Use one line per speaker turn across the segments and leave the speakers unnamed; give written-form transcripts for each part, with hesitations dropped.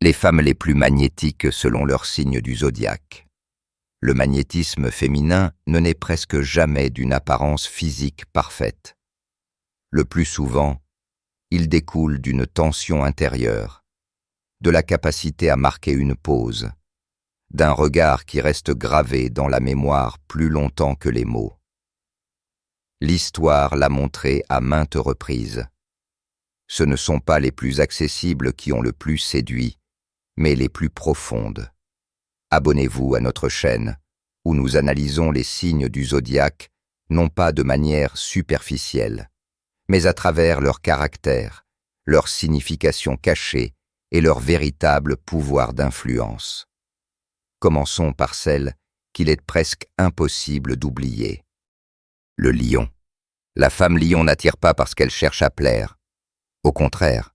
Les femmes les plus magnétiques selon leur signe du zodiaque. Le magnétisme féminin ne naît presque jamais d'une apparence physique parfaite. Le plus souvent, il découle d'une tension intérieure, de la capacité à marquer une pause, d'un regard qui reste gravé dans la mémoire plus longtemps que les mots. L'histoire l'a montré à maintes reprises. Ce ne sont pas les plus accessibles qui ont le plus séduit, mais les plus profondes. Abonnez-vous à notre chaîne, où nous analysons les signes du zodiaque, non pas de manière superficielle, mais à travers leur caractère, leur signification cachée et leur véritable pouvoir d'influence. Commençons par celle qu'il est presque impossible d'oublier. Le lion. La femme lion n'attire pas parce qu'elle cherche à plaire. Au contraire,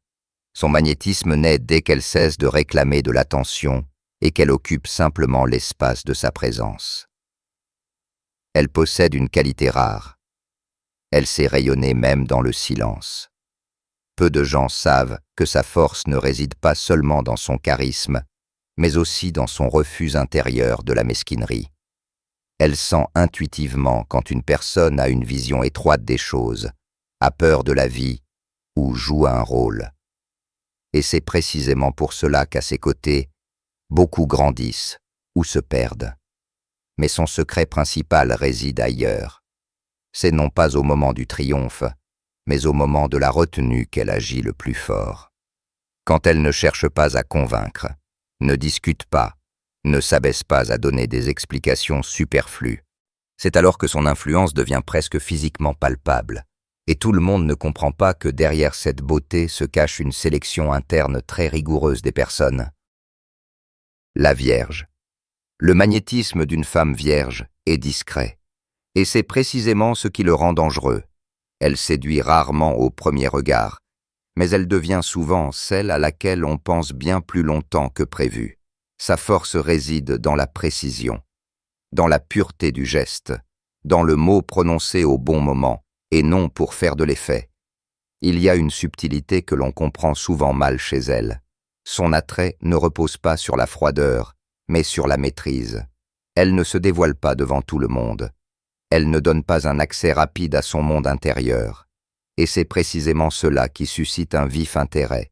son magnétisme naît dès qu'elle cesse de réclamer de l'attention et qu'elle occupe simplement l'espace de sa présence. Elle possède une qualité rare. Elle sait rayonner même dans le silence. Peu de gens savent que sa force ne réside pas seulement dans son charisme, mais aussi dans son refus intérieur de la mesquinerie. Elle sent intuitivement quand une personne a une vision étroite des choses, a peur de la vie ou joue un rôle. Et c'est précisément pour cela qu'à ses côtés, beaucoup grandissent ou se perdent. Mais son secret principal réside ailleurs. C'est non pas au moment du triomphe, mais au moment de la retenue qu'elle agit le plus fort. Quand elle ne cherche pas à convaincre, ne discute pas, ne s'abaisse pas à donner des explications superflues, c'est alors que son influence devient presque physiquement palpable. Et tout le monde ne comprend pas que derrière cette beauté se cache une sélection interne très rigoureuse des personnes. La Vierge. Le magnétisme d'une femme vierge est discret, et c'est précisément ce qui le rend dangereux. Elle séduit rarement au premier regard, mais elle devient souvent celle à laquelle on pense bien plus longtemps que prévu. Sa force réside dans la précision, dans la pureté du geste, dans le mot prononcé au bon moment, et non pour faire de l'effet. Il y a une subtilité que l'on comprend souvent mal chez elle. Son attrait ne repose pas sur la froideur, mais sur la maîtrise. Elle ne se dévoile pas devant tout le monde. Elle ne donne pas un accès rapide à son monde intérieur. Et c'est précisément cela qui suscite un vif intérêt.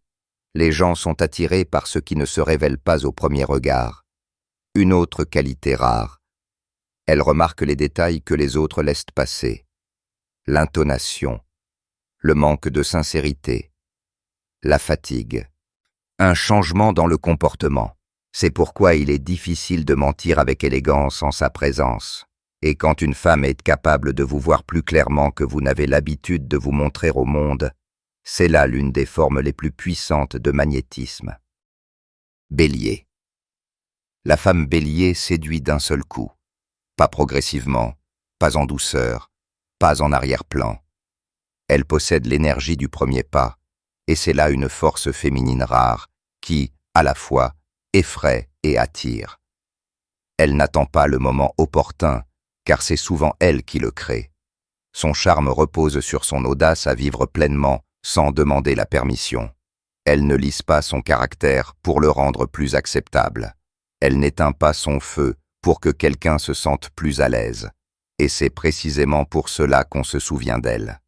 Les gens sont attirés par ce qui ne se révèle pas au premier regard. Une autre qualité rare. Elle remarque les détails que les autres laissent passer. L'intonation, le manque de sincérité, la fatigue, un changement dans le comportement. C'est pourquoi il est difficile de mentir avec élégance en sa présence. Et quand une femme est capable de vous voir plus clairement que vous n'avez l'habitude de vous montrer au monde, c'est là l'une des formes les plus puissantes de magnétisme. Bélier. La femme bélier séduit d'un seul coup, pas progressivement, pas en douceur, pas en arrière-plan. Elle possède l'énergie du premier pas, et c'est là une force féminine rare qui, à la fois, effraie et attire. Elle n'attend pas le moment opportun, car c'est souvent elle qui le crée. Son charme repose sur son audace à vivre pleinement, sans demander la permission. Elle ne lisse pas son caractère pour le rendre plus acceptable. Elle n'éteint pas son feu pour que quelqu'un se sente plus à l'aise. Et c'est précisément pour cela qu'on se souvient d'elle.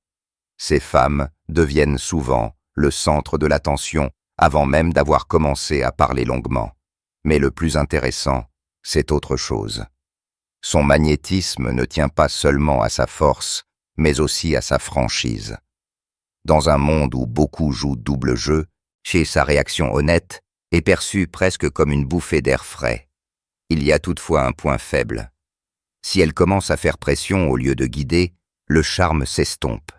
Ces femmes deviennent souvent le centre de l'attention avant même d'avoir commencé à parler longuement. Mais le plus intéressant, c'est autre chose. Son magnétisme ne tient pas seulement à sa force, mais aussi à sa franchise. Dans un monde où beaucoup jouent double jeu, chez sa réaction honnête est perçue presque comme une bouffée d'air frais. Il y a toutefois un point faible. Si elle commence à faire pression au lieu de guider, le charme s'estompe.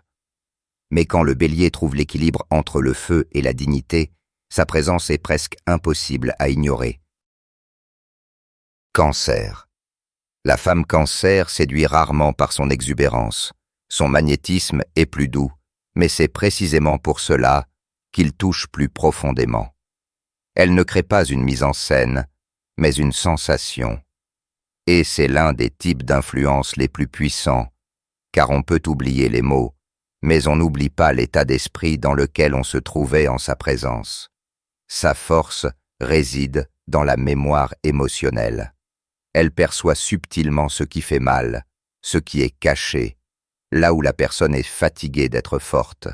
Mais quand le bélier trouve l'équilibre entre le feu et la dignité, sa présence est presque impossible à ignorer. Cancer. La femme cancer séduit rarement par son exubérance. Son magnétisme est plus doux, mais c'est précisément pour cela qu'il touche plus profondément. Elle ne crée pas une mise en scène, mais une sensation. Et c'est l'un des types d'influence les plus puissants, car on peut oublier les mots, mais on n'oublie pas l'état d'esprit dans lequel on se trouvait en sa présence. Sa force réside dans la mémoire émotionnelle. Elle perçoit subtilement ce qui fait mal, ce qui est caché, là où la personne est fatiguée d'être forte.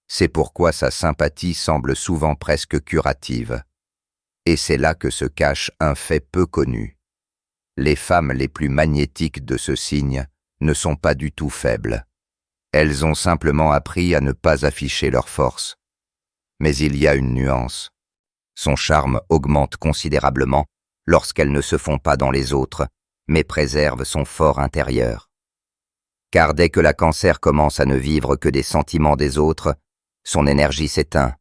C'est pourquoi sa sympathie semble souvent presque curative. Et c'est là que se cache un fait peu connu. Les femmes les plus magnétiques de ce signe ne sont pas du tout faibles. Elles ont simplement appris à ne pas afficher leur force. Mais il y a une nuance. Son charme augmente considérablement lorsqu'elles ne se font pas dans les autres, mais préservent son fort intérieur. Car dès que la Cancer commence à ne vivre que des sentiments des autres, son énergie s'éteint.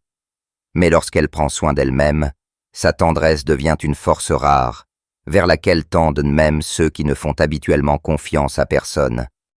Mais lorsqu'elle prend soin d'elle-même, sa tendresse devient une force rare, vers laquelle tendent même ceux qui ne font habituellement confiance à personne.